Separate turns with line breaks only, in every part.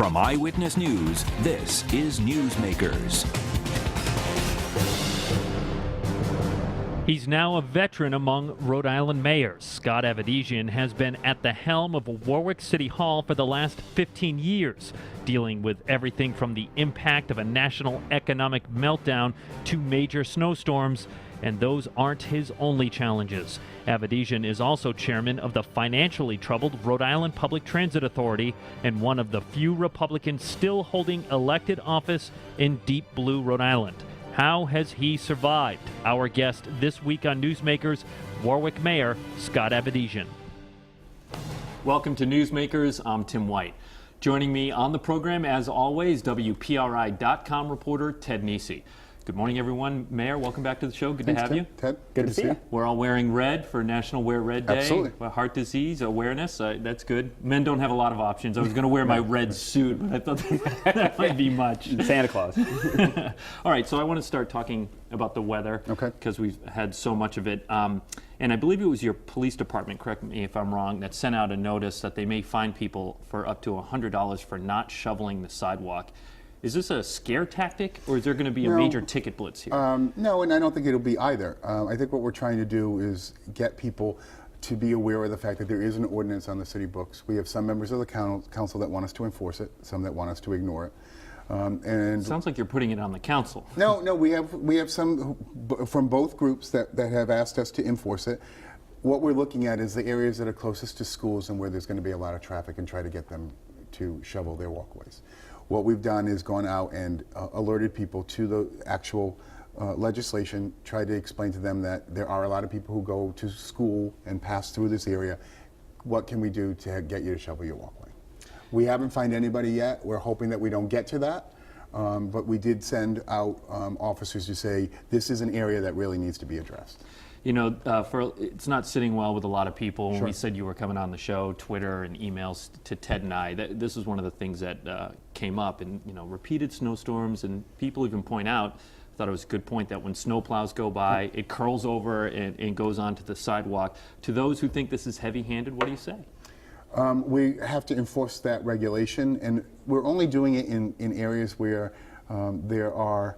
From Eyewitness News, this is Newsmakers.
He's now a veteran among Rhode Island mayors. Scott Avedisian has been at the helm of Warwick City Hall for the last 15 years, dealing with everything from the impact of a national economic meltdown to major snowstorms. And those aren't his only challenges. Avedisian is also chairman of the financially troubled Rhode Island Public Transit Authority and one of the few Republicans still holding elected office in deep blue Rhode Island. How has he survived? Our guest this week on Newsmakers, Warwick Mayor Scott Avedisian. Welcome to Newsmakers. I'm Tim White. Joining me on the program, as always, WPRI.com reporter Ted Nesi. Good morning, everyone. Mayor, welcome back to the show. Good to have you.
Ted, good to see you.
We're all wearing red for National Wear Red Day.
Absolutely.
Heart disease awareness. That's good. Men don't have a lot of options. I was going to wear my red suit, but I thought that might be much.
Santa Claus.
All right, so I want to start talking about the weather.
Okay.
Because we've had so much of it. And I believe it was your police department, correct me if I'm wrong, that sent out a notice that they may fine people for up to $100 for not shoveling the sidewalk. Is this a scare tactic, or is there going to be a major ticket blitz here?
No, and I don't think it'll be either. I think what we're trying to do is get people to be aware of the fact that there is an ordinance on the city books. We have some members of the council that want us to enforce it, some that want us to ignore it.
And sounds like you're putting it on the council.
No, we have some from both groups that have asked us to enforce it. What we're looking at is the areas that are closest to schools and where there's going to be a lot of traffic, and try to get them to shovel their walkways. What we've done is gone out and alerted people to the actual legislation, tried to explain to them that there are a lot of people who go to school and pass through this area. What can we do to get you to shovel your walkway? We haven't found anybody yet. We're hoping that we don't get to that, but we did send out officers to say this is an area that really needs to be addressed.
You know, it's not sitting well with a lot of people. When
Sure.
we said you were coming on the show, Twitter and emails to Ted and I, this is one of the things that came up. And, you know, repeated snowstorms, and people even point out, I thought it was a good point, that when snowplows go by, it curls over and goes onto the sidewalk. To those who think this is heavy-handed, what do you say?
We have to enforce that regulation, and we're only doing it in areas where there are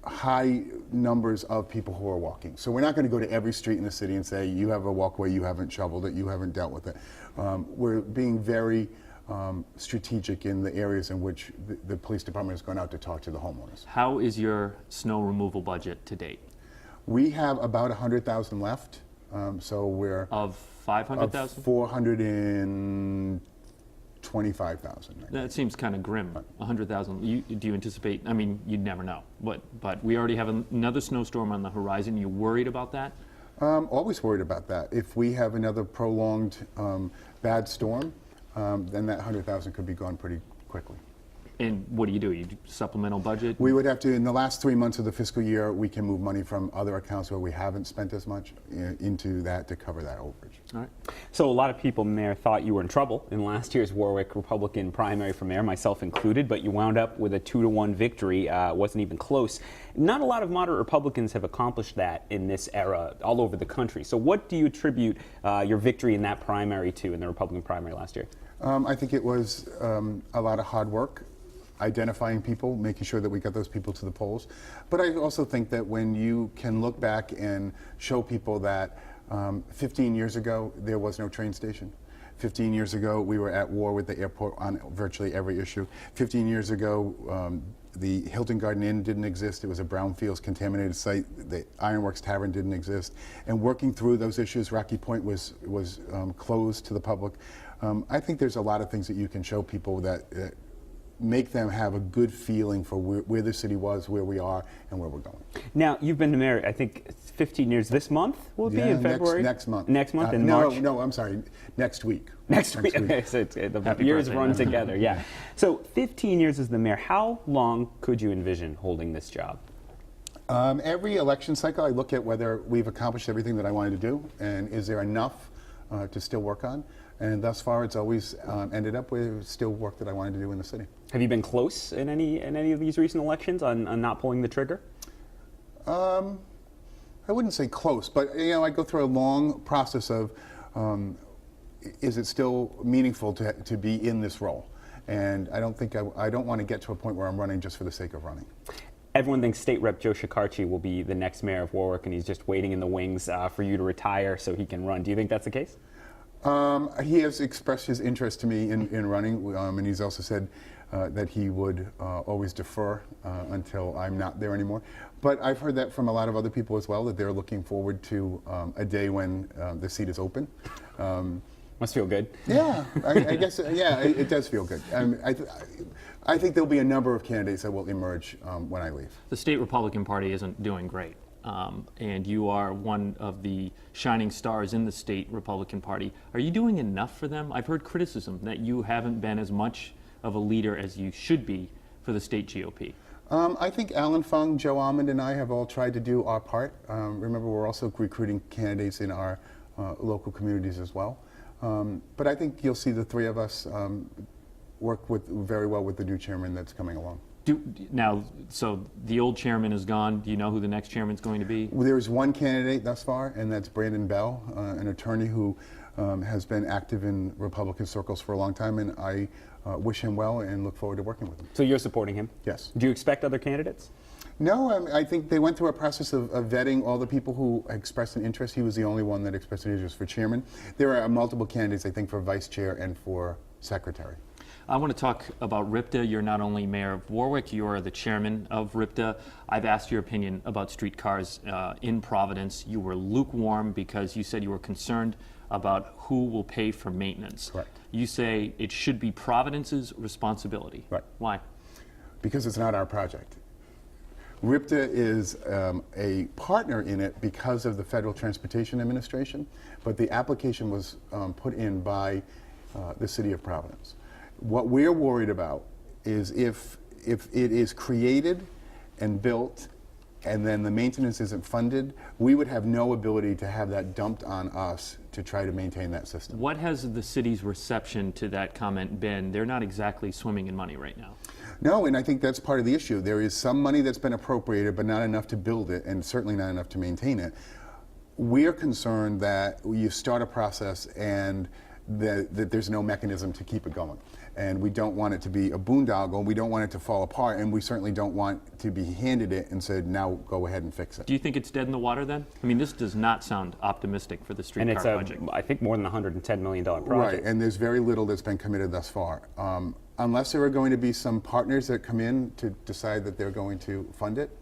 high numbers of people who are walking. So we're not going to go to every street in the city and say, you have a walkway, you haven't shoveled it, you haven't dealt with it. We're being very strategic in the areas in which the police department has gone out to talk to the homeowners.
How is your snow removal budget to date?
We have about 100,000 left, so we're
Of 500,000?
425,000.
That seems kind of grim. 100,000. Do you anticipate? I mean, you'd never know. But we already have another snowstorm on the horizon. You worried about that?
Always worried about that. If we have another prolonged bad storm, then that 100,000 could be gone pretty quickly.
And what do? You do supplemental budget?
We would have to, in the last 3 months of the fiscal year, we can move money from other accounts where we haven't spent as much into that to cover that overage.
All right.
So a lot of people, Mayor, thought you were in trouble in last year's Warwick Republican primary for mayor, myself included, but you wound up with a 2-to-1 victory. Wasn't even close. Not a lot of moderate Republicans have accomplished that in this era all over the country. So what do you attribute your victory in that primary to, in the Republican primary last year?
I think it was a lot of hard work, identifying people, making sure that we got those people to the polls. But I also think that when you can look back and show people that 15 years ago there was no train station. 15 years ago we were at war with the airport on virtually every issue. 15 years ago the Hilton Garden Inn didn't exist. It was a brownfields contaminated site. The Ironworks Tavern didn't exist. And working through those issues, Rocky Point was closed to the public. I think there's a lot of things that you can show people that make them have a good feeling for where the city was, where we are, and where we're going.
Now, you've been the mayor, I think, 15 years. This month will it be in February?
Next month.
Next month, in March?
No, I'm sorry, next week.
Next week. Okay, so the years run together, yeah. So 15 years as the mayor, how long could you envision holding this job?
Every election cycle, I look at whether we've accomplished everything that I wanted to do, and is there enough to still work on. And thus far, it's always ended up with still work that I wanted to do in the city.
Have you been close in any of these recent elections on not pulling the trigger?
I wouldn't say close, but I go through a long process of is it still meaningful to be in this role? and I don't want to get to a point where I'm running just for the sake of running.
Everyone thinks State Rep Joe Shekarchi will be the next mayor of Warwick, and he's just waiting in the wings for you to retire so he can run. Do you think that's the case?
He has expressed his interest to me in running, and he's also said that he would always defer until I'm not there anymore. But I've heard that from a lot of other people as well, that they're looking forward to a day when the seat is open.
Must feel good.
Yeah, I guess, yeah, it does feel good. I think there'll be a number of candidates that will emerge when I leave.
The state Republican Party isn't doing great, and you are one of the shining stars in the state Republican Party. Are you doing enough for them? I've heard criticism that you haven't been as much of a leader as you should be for the state GOP.
I think Alan Fung, Joe Almond, and I have all tried to do our part. Remember, we're also recruiting candidates in our local communities as well. But I think you'll see the three of us work very well with the new chairman that's coming along.
Now, so the old chairman is gone. Do you know who the next chairman's going to be?
Well, there's one candidate thus far, and that's Brandon Bell, an attorney who has been active in Republican circles for a long time, and I wish him well and look forward to working with him.
So you're supporting him?
Yes.
Do you expect other candidates?
No, I think they went through a process of vetting all the people who expressed an interest. He was the only one that expressed an interest for chairman. There are multiple candidates, I think, for vice chair and for secretary.
I want to talk about RIPTA. You're not only mayor of Warwick, you are the chairman of RIPTA. I've asked your opinion about streetcars in Providence. You were lukewarm because you said you were concerned about who will pay for maintenance.
Correct.
You say it should be Providence's responsibility.
Right.
Why?
Because it's not our project. RIPTA is a partner in it because of the Federal Transportation Administration, but the application was put in by the City of Providence. What we're worried about is if it is created and built and then the maintenance isn't funded, we would have no ability to have that dumped on us to try to maintain that system.
What has the city's reception to that comment been? They're not exactly swimming in money right now.
No, and I think that's part of the issue. There is some money that's been appropriated, but not enough to build it, and certainly not enough to maintain it. We're concerned that you start a process and that there's no mechanism to keep it going. And we don't want it to be a boondoggle, we don't want it to fall apart, and we certainly don't want to be handed it and said, now go ahead and fix it.
Do you think it's dead in the water then? I mean, this does not sound optimistic for the streetcar budget.
And it's, I think, more than $110 million project.
Right, and there's very little that's been committed thus far. Unless there are going to be some partners that come in to decide that they're going to fund it,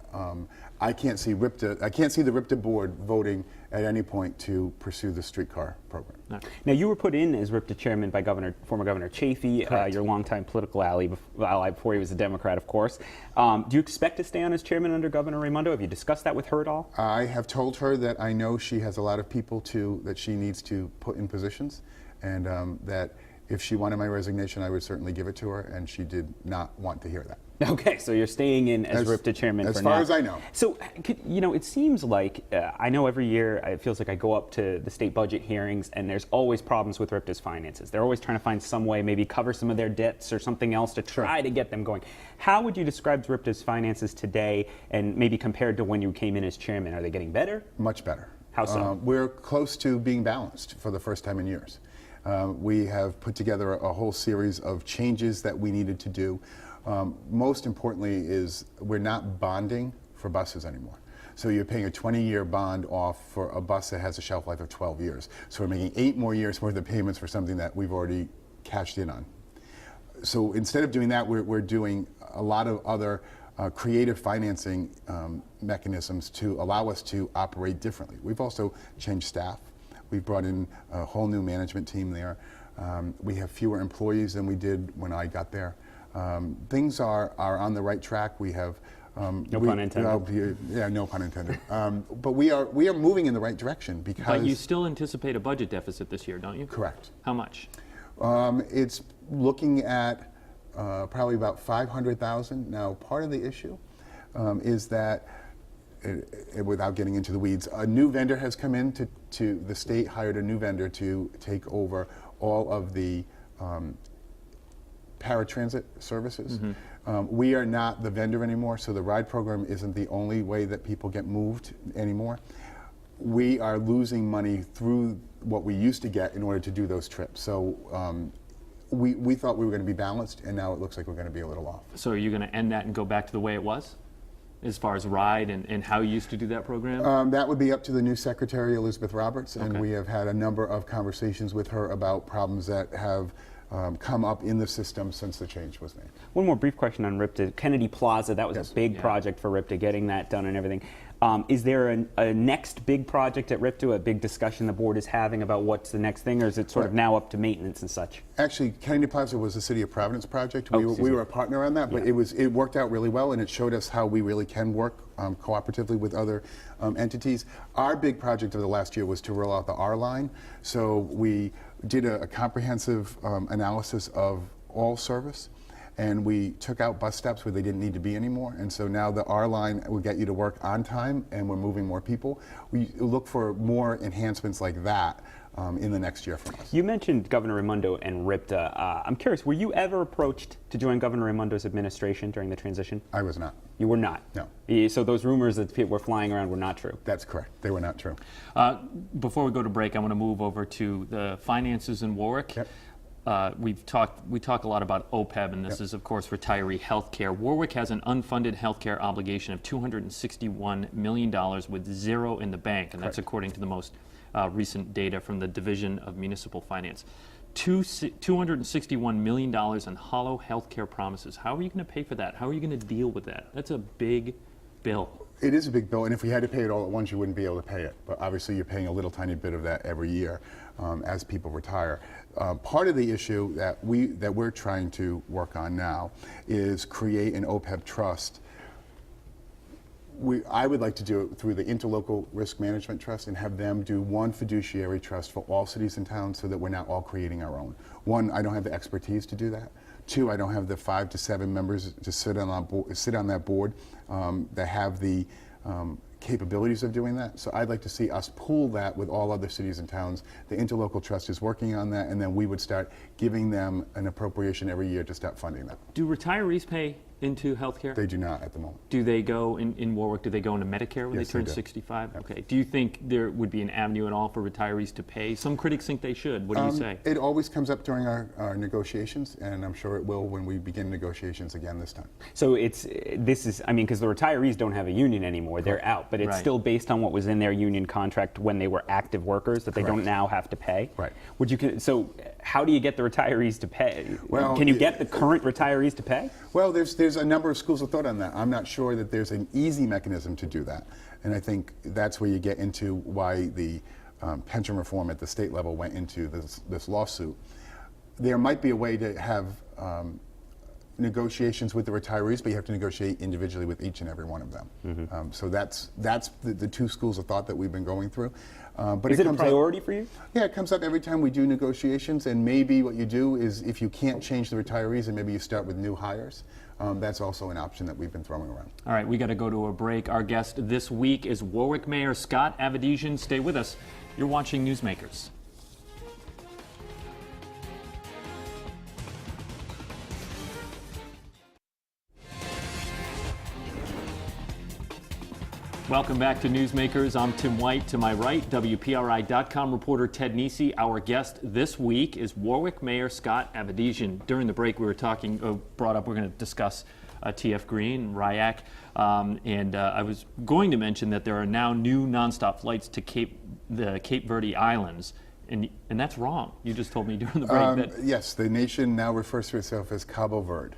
I can't see the RIPTA board voting at any point to pursue the streetcar program.
No.
Now, you were put in as RIPTA chairman by former Governor Chafee, your longtime political ally before he was a Democrat, of course. Do you expect to stay on as chairman under Governor Raimondo? Have you discussed that with her at all?
I have told her that I know she has a lot of people that she needs to put in positions, and that if she wanted my resignation, I would certainly give it to her, and she did not want to hear that.
Okay, so you're staying in as RIPTA chairman for now.
As far as I know.
So, it seems like, I know every year it feels like I go up to the state budget hearings and there's always problems with RIPTA's finances. They're always trying to find some way, maybe cover some of their debts or something else to try to get them going. How would you describe RIPTA's finances today and maybe compared to when you came in as chairman? Are they getting better?
Much better.
How so?
We're close to being balanced for the first time in years. We have put together a whole series of changes that we needed to do. Most importantly is we're not bonding for buses anymore. So you're paying a 20-year bond off for a bus that has a shelf life of 12 years. So we're making 8 more years worth of payments for something that we've already cashed in on. So instead of doing that, we're doing a lot of other creative financing mechanisms to allow us to operate differently. We've also changed staff. We've brought in a whole new management team there. We have fewer employees than we did when I got there. Things are on the right track. We have
no pun intended.
Yeah, no pun intended. But we are moving in the right direction because.
But you still anticipate a budget deficit this year, don't you?
Correct.
How much?
It's looking at probably about $500,000. Now, part of the issue is that. Without getting into the weeds, a new vendor has come in to the state, hired a new vendor to take over all of the paratransit services. Mm-hmm. We are not the vendor anymore, so the ride program isn't the only way that people get moved anymore. We are losing money through what we used to get in order to do those trips. So we thought we were going to be balanced, and now it looks like we're going to be a little off.
So are you going to end that and go back to the way it was, as far as RIDE and how you used to do that program?
That would be up to the new secretary, Elizabeth Roberts, and
Okay.
we have had a number of conversations with her about problems that have come up in the system since the change was made.
One more brief question on RIPTA. Kennedy Plaza, that was
Yes.
a big
Yeah.
project for RIPTA, getting that done and everything. Is there a next big project at RIPTA, a big discussion the board is having about what's the next thing, or is it sort of now up to maintenance and such?
Actually, Kennedy Plaza was the City of Providence project.
Oh,
We
excuse me.
were a partner on that, but
Yeah.
it worked out really well, and it showed us how we really can work cooperatively with other entities. Our big project of the last year was to roll out the R line. So we did a comprehensive analysis of all service, and we took out bus stops where they didn't need to be anymore. And so now the R line will get you to work on time, and we're moving more people. We look for more enhancements like that in the next year from us.
You mentioned Governor Raimondo and RIPTA. I'm curious, were you ever approached to join Governor Raimondo's administration during the transition?
I was not.
You were not?
No.
So those rumors that people were flying around were not true?
That's correct. They were not true.
Before we go to break, I want to move over to the finances in Warwick.
Yep.
We talk a lot about OPEB, and this is, of course, retiree health care. Warwick has an unfunded health care obligation of $261 million with zero in the bank, and that's according to the most recent data from the Division of Municipal Finance. $261 million in hollow health care promises. How are you going to pay for that? How are you going to deal with that? That's a big bill.
It is a big bill, and if we had to pay it all at once, you wouldn't be able to pay it. But obviously, you're paying a little tiny bit of that every year as people retire. Part of the issue that we're trying to work on now is create an OPEB trust. I would like to do it through the Interlocal Risk Management Trust and have them do one fiduciary trust for all cities and towns so that we're not all creating our own. One, I don't have the expertise to do that. Two, I don't have the 5 to 7 members to sit on that board that have the capabilities of doing that. So I'd like to see us pool that with all other cities and towns. The Interlocal Trust is working on that, and then we would start giving them an appropriation every year to start funding that.
Do retirees pay into healthcare?
They do not at the moment.
Do they go in Warwick? Do they go into Medicare when
Yes,
they turn
they do.
65? Okay. Do you think there would be an avenue at all for retirees to pay? Some critics think they should. What do you say?
It always comes up during our negotiations, and I'm sure it will when we begin negotiations again this time.
So because the retirees don't have a union anymore, they're out, but it's
Right.
still based on what was in their union contract when they were active workers that they don't
Correct.
now have to pay.
Right.
So how do you get the retirees to pay?
Well,
can you get the current retirees to pay?
Well, there's a number of schools of thought on that. I'm not sure that there's an easy mechanism to do that, and I think that's where you get into why the pension reform at the state level went into this lawsuit. There might be a way to have negotiations with the retirees, but you have to negotiate individually with each and every one of them. So that's the two schools of thought that we've been going through. But
Is it a
comes up-
priority for you?
Yeah, it comes up every time we do negotiations, and maybe what you do is if you can't change the retirees, and maybe you start with new hires. That's also an option that we've been throwing around.
All right, we got to go to a break. Our guest this week is Warwick Mayor Scott Avedisian. Stay with us. You're watching Newsmakers. Welcome back to Newsmakers. I'm Tim White. To my right, WPRI.com reporter Ted Nesi. Our guest this week is Warwick Mayor Scott Avedisian. During the break, we were brought up, we're going to discuss TF Green, RIAC, and I was going to mention that there are now new nonstop flights to the Cape Verde Islands, and that's wrong. You just told me during the break that
Yes, the nation now refers to itself as Cabo Verde.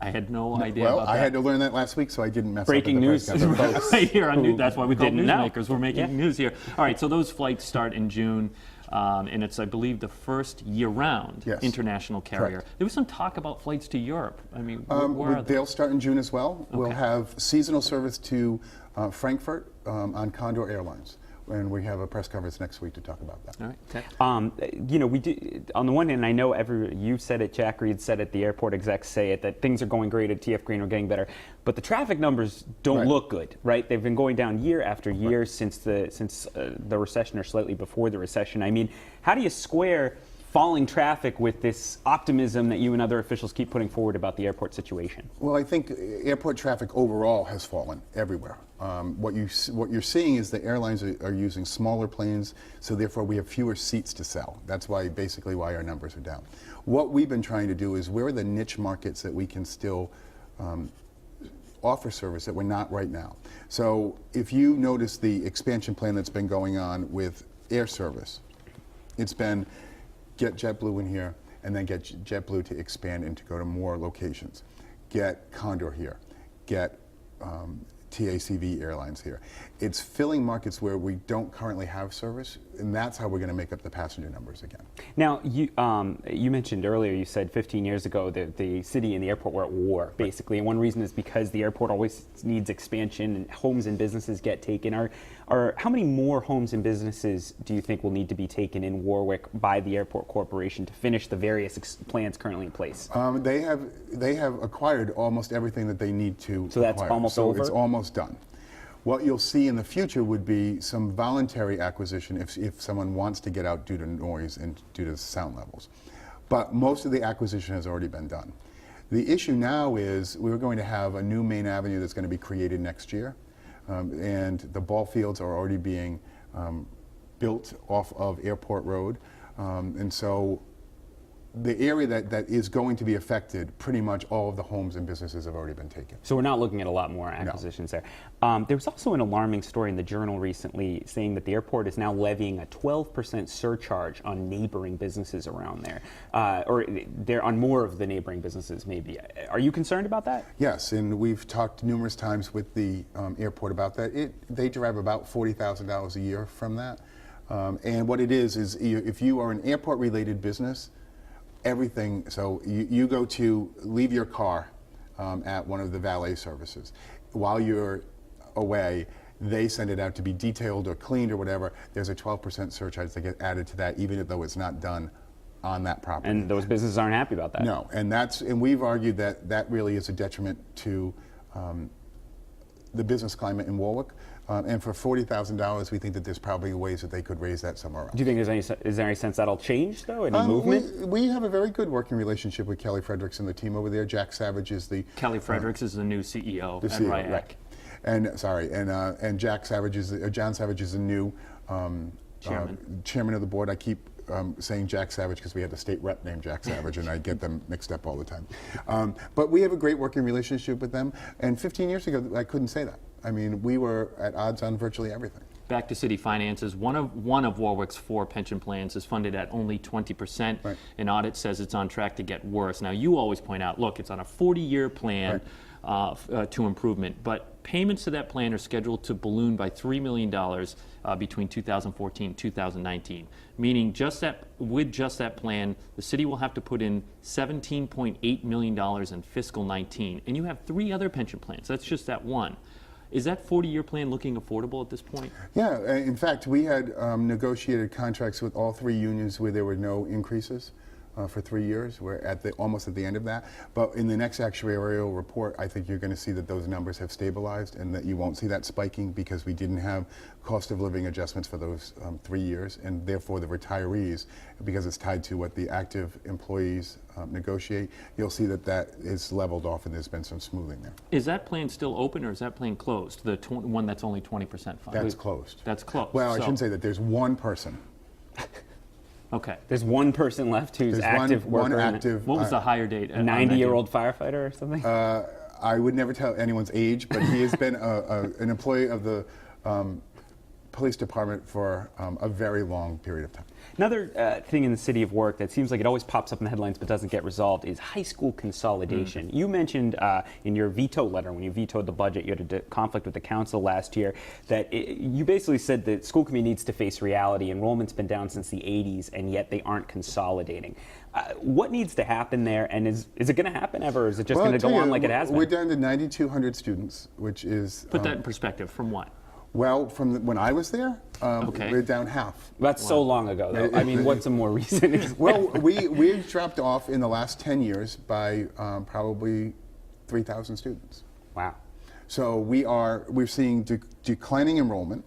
I had no idea
Well,
about that.
I had to learn that last week, so I didn't mess
Breaking
up at the
news.
press conference.
Right here on that's why we call it
didn't know.
Newsmakers. We're making news here. All right, so those flights start in June, and it's, I believe, the first year-round
Yes.
international carrier.
Correct.
There was some talk about flights to Europe. I mean, where are they?
They'll start in June as well. We'll
Okay.
have seasonal service to Frankfurt on Condor Airlines, and we have a press conference next week to talk about that.
All right, Ted.
We do, on the one hand, I know you said it, Jack Reed said it, the airport execs say it, that things are going great at TF Green, we're getting better. But the traffic numbers don't
Right.
look good, right? They've been going down year after year since the recession or slightly before the recession. I mean, how do you square falling traffic with this optimism that you and other officials keep putting forward about the airport situation?
Well, I think airport traffic overall has fallen everywhere. What you're seeing is the airlines are using smaller planes, so therefore we have fewer seats to sell. That's basically why our numbers are down. What we've been trying to do is where are the niche markets that we can still offer service that we're not right now. So if you notice the expansion plan that's been going on with air service, it's been get JetBlue in here, and then get JetBlue to expand and to go to more locations. Get Condor here. Get TACV Airlines here. It's filling markets where we don't currently have service, and that's how we're going to make up the passenger numbers again.
Now, you mentioned earlier, you said 15 years ago that the city and the airport were at war, basically, and one reason is because the airport always needs expansion and homes and businesses get taken. How many more homes and businesses do you think will need to be taken in Warwick by the airport corporation to finish the various plans currently in place?
They have acquired almost everything that they need to.
So that's
acquire.
almost
so
over?
It's almost done. What you'll see in the future would be some voluntary acquisition if someone wants to get out due to noise and due to sound levels. But most of the acquisition has already been done. The issue now is we're going to have a new main avenue that's going to be created next year. And the ball fields are already being built off of Airport Road. And so the area that is going to be affected, pretty much all of the homes and businesses have already been taken.
So we're not looking at a lot more acquisitions there. There was also an alarming story in the Journal recently saying that the airport is now levying a 12% surcharge on neighboring businesses around there, or they're on more of the neighboring businesses maybe. Are you concerned about that?
Yes, and we've talked numerous times with the airport about that. They derive about $40,000 a year from that. And what it is if you are an airport-related business, everything, so you go to leave your car at one of the valet services. While you're away, they send it out to be detailed or cleaned or whatever. There's a 12% surcharge that get added to that, even though it's not done on that property.
And those businesses aren't happy about that.
No, and we've argued that really is a detriment to the business climate in Warwick. And for $40,000, we think that there's probably ways that they could raise that somewhere else.
Do you think is there any sense that'll change, though? Any movement?
We have a very good working relationship with Kelly Fredericks and the team over there. Jack Savage is the...
Kelly Fredericks is the new CEO.
The CEO, right. And Jack Savage John Savage is the new chairman of the board. I keep saying Jack Savage because we have a state rep named Jack Savage, and I get them mixed up all the time. But we have a great working relationship with them. And 15 years ago, I couldn't say that. I mean, we were at odds on virtually everything.
Back to city finances, one of Warwick's 4 pension plans is funded at only 20%.
Right.
An audit says it's on track to get worse. Now, you always point out, look, it's on a 40-year plan to improvement, but payments to that plan are scheduled to balloon by $3 million between 2014 and 2019, meaning with just that plan, the city will have to put in $17.8 million in fiscal 19, and you have 3 other pension plans. That's just that one. Is that 40-year plan looking affordable at this point?
Yeah, in fact, we had negotiated contracts with all 3 unions where there were no increases for 3 years. We're almost at the end of that. But in the next actuarial report, I think you're going to see that those numbers have stabilized and that you won't see that spiking because we didn't have cost of living adjustments for those 3 years. And therefore, the retirees, because it's tied to what the active employees negotiate, you'll see that is leveled off and there's been some smoothing there.
Is that plan still open or is that plan closed? The one that's only 20% funded?
That's closed.
That's closed.
Well, I shouldn't say that. There's one person.
Okay.
There's one person left who's active worker.
One active.
What was the hire date?
A 90-year-old firefighter or something?
I would never tell anyone's age, but he has been an employee of the police department for a very long period of time.
Another thing in the city of Warwick that seems like it always pops up in the headlines but doesn't get resolved is high school consolidation. You mentioned in your veto letter, when you vetoed the budget, you had a conflict with the council last year, that you basically said that school committee needs to face reality. Enrollment's been down since the 80s, and yet they aren't consolidating. What needs to happen there, and is it going to happen ever, or is it just going to go on like it has been?
We're down to 9,200 students, which is...
Put that in perspective. From what?
Well, from when I was there, we're down half.
That's so long ago, though. I mean, what's a more recent example?
Well, we've dropped off in the last 10 years by probably 3,000 students.
Wow.
So we're seeing declining enrollment.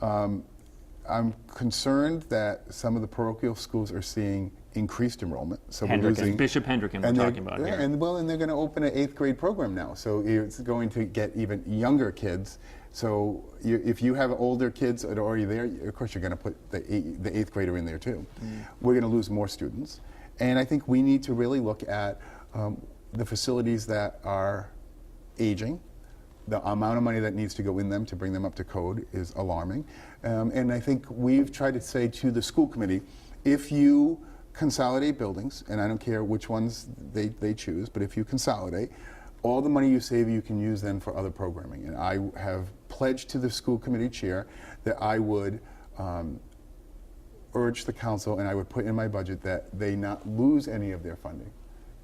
I'm concerned that some of the parochial schools are seeing increased enrollment. So we're
Hendricken.
losing
Bishop Hendricken we're talking about here.
And they're going to open an 8th grade program now. So it's going to get even younger kids. So if you have older kids that are already there, of course you're going to put the 8th grader in there too. We're going to lose more students. And I think we need to really look at the facilities that are aging. The amount of money that needs to go in them to bring them up to code is alarming. And I think we've tried to say to the school committee, if you consolidate buildings, and I don't care which ones they choose, but if you consolidate, all the money you save you can use then for other programming. And I have pledged to the school committee chair that I would urge the council and I would put in my budget that they not lose any of their funding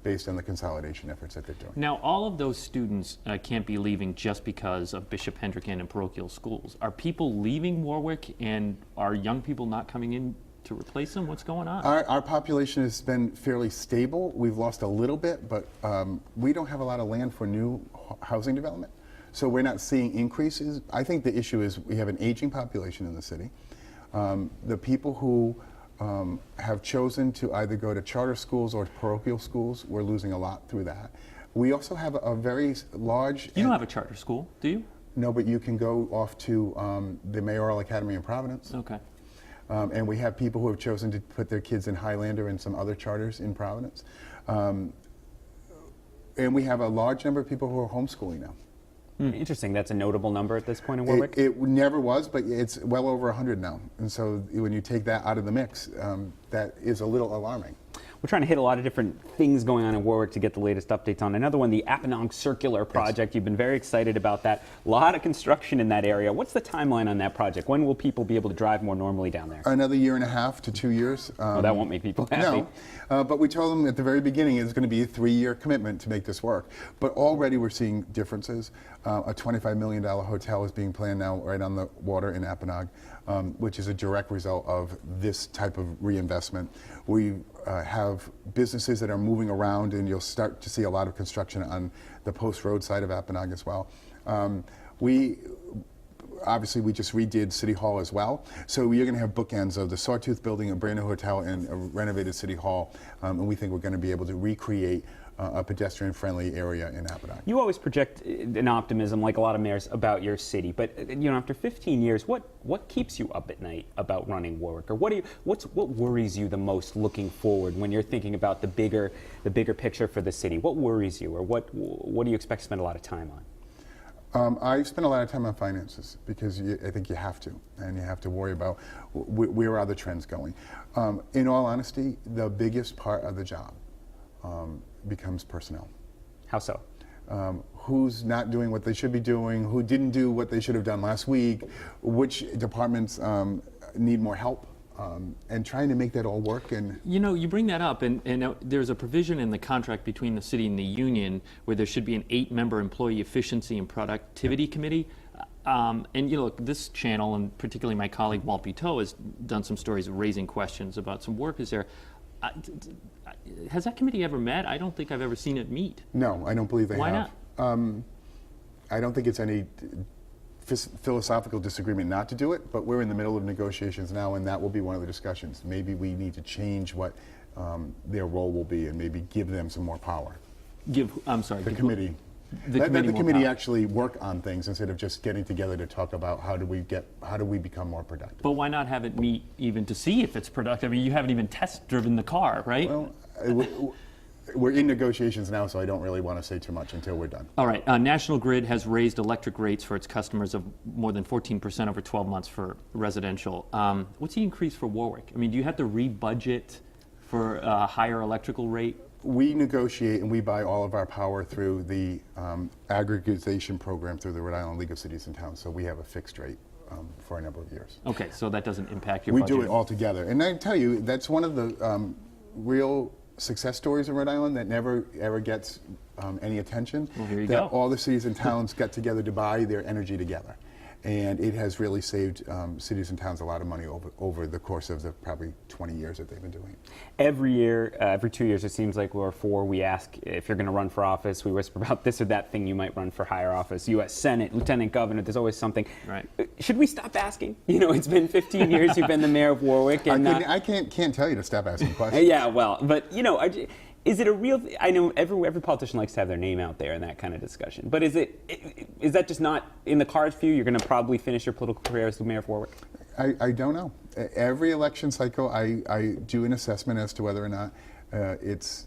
based on the consolidation efforts that they're doing.
Now, all of those students can't be leaving just because of Bishop Hendricken and parochial schools. Are people leaving Warwick, and are young people not coming in to replace them? What's going on?
Our population has been fairly stable. We've lost a little bit, but we don't have a lot of land for new housing development. So we're not seeing increases. I think the issue is we have an aging population in the city. The people who have chosen to either go to charter schools or parochial schools, we're losing a lot through that. We also have a very large...
You don't have a charter school, do you?
No, but you can go off to the Mayoral Academy in Providence.
Okay.
And we have people who have chosen to put their kids in Highlander and some other charters in Providence. And we have a large number of people who are homeschooling now.
Interesting. That's a notable number at this point in Warwick?
It never was, but it's well over 100 now. And so when you take that out of the mix, that is a little alarming.
We're trying to hit a lot of different things going on in Warwick to get the latest updates on. Another one, the Apponaug Circular Project. Yes. You've been very excited about that. A lot of construction in that area. What's the timeline on that project? When will people be able to drive more normally down there?
Another 1.5 to 2 years.
Well, that won't make people happy.
No, but we told them at the very beginning it's going to be a 3-year commitment to make this work. But already we're seeing differences. A $25 million hotel is being planned now right on the water in Apponaug, which is a direct result of this type of reinvestment. We have businesses that are moving around, and you'll start to see a lot of construction on the post road side of Apponaug as well. Obviously, we just redid City Hall as well. So you're going to have bookends of the Sawtooth building, a brand new hotel, and a renovated City Hall. And we think we're going to be able to recreate a pedestrian-friendly area in Apponaug.
You always project an optimism, like a lot of mayors, about your city. But after 15 years, what keeps you up at night about running Warwick? Or what worries you the most looking forward when you're thinking about the bigger picture for the city? What worries you, or what do you expect to spend a lot of time on?
I spend a lot of time on finances because I think you have to, and you have to worry about where are the trends going. In all honesty, the biggest part of the job becomes personnel.
How so?
Who's not doing what they should be doing, who didn't do what they should have done last week, which departments need more help. And trying to make that all work. And
you bring that up, and there's a provision in the contract between the city and the union where there should be an 8-member employee efficiency and productivity committee. And look, this channel, and particularly my colleague Walt Buteau, has done some stories raising questions about some workers there. Has that committee ever met? I don't think I've ever seen it meet.
No, I don't believe they have.
Why not?
I don't think it's any philosophical disagreement not to do it, but we're in the middle of negotiations now, and that will be one of the discussions. Maybe we need to change what their role will be and maybe give them some more power.
The
committee. Let the committee actually work on things instead of just getting together to talk about how do we become more productive.
But why not have it meet even to see if it's productive? I mean, you haven't even test driven the car, right?
Well, we're in negotiations now, so I don't really want to say too much until we're done.
All right. National Grid has raised electric rates for its customers of more than 14% over 12 months for residential. What's the increase for Warwick? I mean, do you have to re-budget for a higher electrical rate?
We negotiate and we buy all of our power through the aggregation program through the Rhode Island League of Cities and Towns, so we have a fixed rate for a number of years.
Okay, so that doesn't impact your
budget?
budget?
We do it all together. And I tell you, that's one of the real success stories in Rhode Island that never ever gets any attention.
Well, here you
that
go.
All the cities and towns got together to buy their energy together. And it has really saved cities and towns a lot of money over the course of the probably 20 years that they've been doing it.
Every year, every 2 years, it seems like, or 4, we ask if you're going to run for office. We whisper about this or that thing you might run for higher office. U.S. Senate, Lieutenant Governor, there's always something.
Right.
Should we stop asking? You know, it's been 15 years you've been the mayor of Warwick. And
I can't tell you to stop asking questions.
Yeah, well, but, you know, is it a real? I know every politician likes to have their name out there in that kind of discussion. But is that just not in the cards for you? You're going to probably finish your political career as the mayor of Warwick.
I don't know. Every election cycle, I do an assessment as to whether or not it's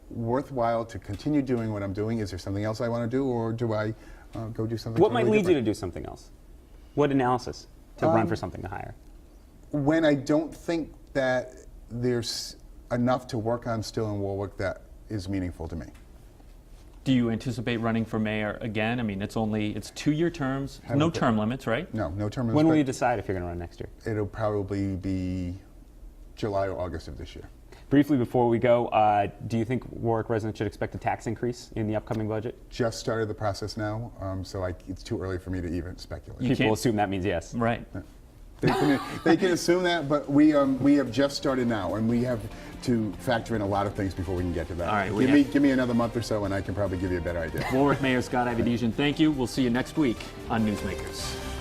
worthwhile to continue doing what I'm doing. Is there something else I want to do, or do I go do something?
What
totally
might lead
different?
you to do something else? What analysis to run for something higher?
When I don't think that there's enough to work on still in Warwick that is meaningful to me.
Do you anticipate running for mayor again? I mean, it's 2-year terms, no term limits, right?
No term limits.
When will you decide if you're going to run next year?
It'll probably be July or August of this year.
Briefly before we go, do you think Warwick residents should expect a tax increase in the upcoming budget?
Just started the process now, so it's too early for me to even speculate.
People assume that means yes.
Right.
They can assume that, but we have just started now, and we have to factor in a lot of things before we can get to that.
All right,
give me another month or so, and I can probably give you a better idea.
Warwick Mayor Scott Avedisian, thank you. We'll see you next week on Newsmakers.